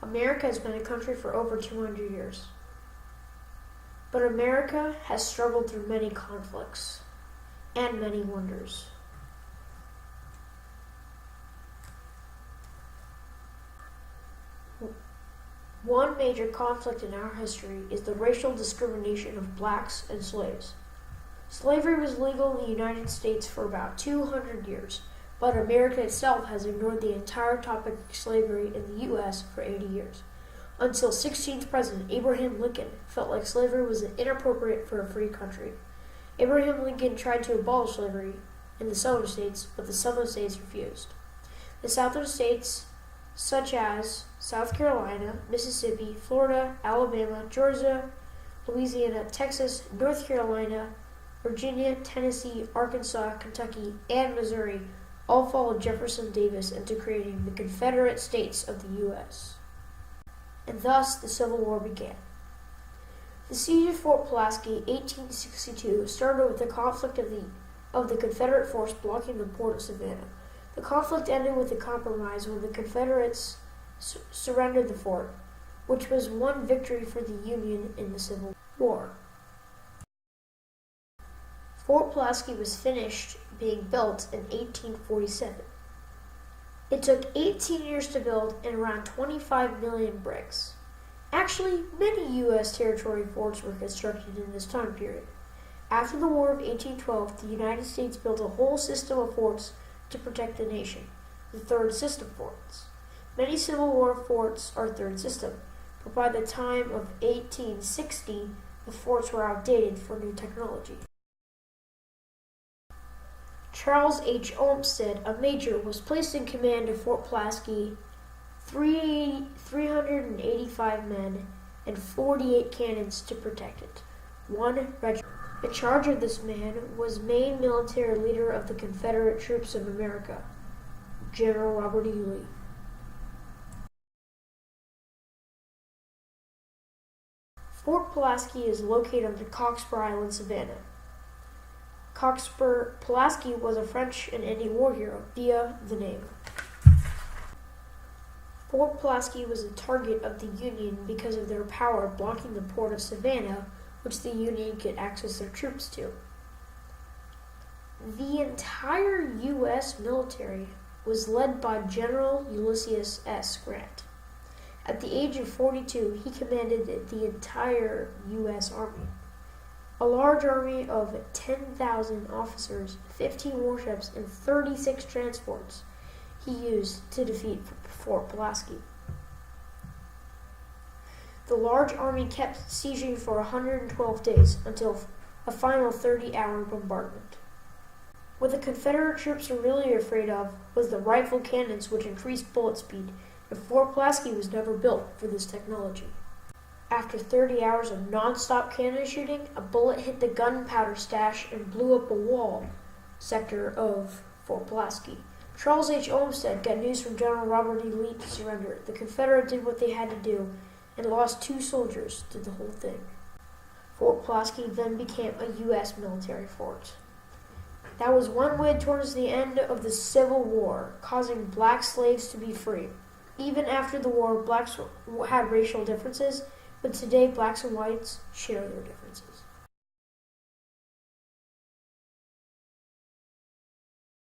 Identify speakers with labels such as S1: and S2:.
S1: America has been a country for over 200 years. But America has struggled through many conflicts and many wonders. One major conflict in our history is the racial discrimination of blacks and slaves. Slavery was legal in the United States for about 200 years, but America itself has ignored the entire topic of slavery in the U.S. for 80 years, until 16th President Abraham Lincoln felt like slavery was inappropriate for a free country. Abraham Lincoln tried to abolish slavery in the southern states, but the southern states refused. The southern states, such as South Carolina, Mississippi, Florida, Alabama, Georgia, Louisiana, Texas, North Carolina, Virginia, Tennessee, Arkansas, Kentucky, and Missouri, all followed Jefferson Davis into creating the Confederate States of the U.S. And thus the Civil War began. The siege of Fort Pulaski, 1862, started with the conflict of the Confederate force blocking the port of Savannah. The conflict ended with a compromise when the Confederates surrendered the fort, which was one victory for the Union in the Civil War. Fort Pulaski was finished being built in 1847. It took 18 years to build and around 25 million bricks. Actually, many U.S. territory forts were constructed in this time period. After the War of 1812, the United States built a whole system of forts to protect the nation, the Third System forts. Many Civil War forts are Third System, but by the time of 1860, the forts were outdated for new technology. Charles H. Olmsted, a major, was placed in command of Fort Pulaski, 385 men and 48 cannons to protect it. One regiment. In charge of this man was main military leader of the Confederate troops of America, General Robert E. Lee. Fort Pulaski is located on the Cockspur Island, Savannah. Pulaski was a French and Indian war hero via the name. Fort Pulaski was a target of the Union because of their power blocking the port of Savannah, which the Union could access their troops to. The entire U.S. military was led by General Ulysses S. Grant. At the age of 42, he commanded the entire U.S. Army. A large army of 10,000 officers, 15 warships, and 36 transports he used to defeat Fort Pulaski. The large army kept sieging for 112 days until a final 30-hour bombardment. What the Confederate troops were really afraid of was the rifle cannons, which increased bullet speed, and Fort Pulaski was never built for this technology. After 30 hours of non-stop cannon shooting, a bullet hit the gunpowder stash and blew up a wall sector of Fort Pulaski. Charles H. Olmsted got news from General Robert E. Lee to surrender. The Confederates did what they had to do and lost 2 soldiers to the whole thing. Fort Pulaski then became a U.S. military fort. That was one win towards the end of the Civil War, causing black slaves to be free. Even after the war, blacks had racial differences, but today blacks and whites share their differences.